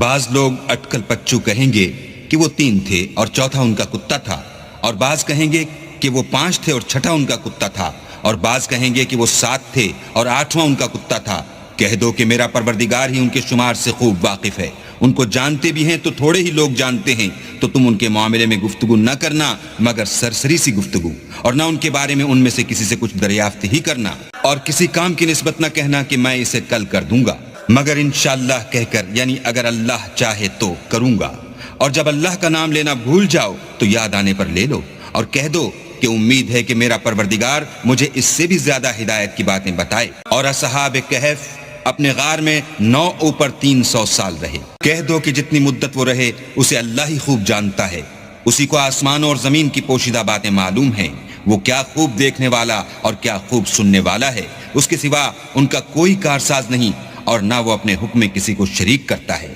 बाज लोग अटकल पच्चू कहेंगे कि वो 3 थे और चौथा उनका कुत्ता था, और बाज कहेंगे कि वो 5 थे और छठा उनका कुत्ता था, और बाज कहेंगे कि वो 7 थे और 8वां उनका कुत्ता था। कह दो कि मेरा परवरदिगार ही उनके शुमार से खूब वाकिफ है। उनको जानते भी हैं तो थोड़े ही लोग जानते हैं, तो तुम उनके मामले में गुफ्तगू न करना मगर सरसरी सी गुफ्तगू, और न उनके बारे में उनमें से किसी से कुछ दरियाफ्त ही करना, और किसी काम की निस्बत न कहना कि मैं इसे कल कर दूंगा, मगर इंशाअल्लाह कहकर, यानी अगर अल्लाह चाहे तो करूंगा। और जब अल्लाह का नाम लेना भूल जाओ तो याद आने पर ले लो, और कह दो कि उम्मीद है कि मेरा परवरदिगार मुझे इससे भी ज्यादा हिदायत की बातें बताए। और असहाब कहफ अपने गार में 9 ऊपर 300 साल रहे। कह दो कि जितनी मुद्दत वो रहे उसे अल्लाह ही खूब जानता है। उसी को आसमानों और जमीन की पोशीदा बातें मालूम हैं। वो क्या खूब देखने वाला और क्या खूब सुनने वाला है। उसके सिवा उनका कोई कारसाज नहीं, और ना वो अपने हुक्म में किसी को शरीक करता है।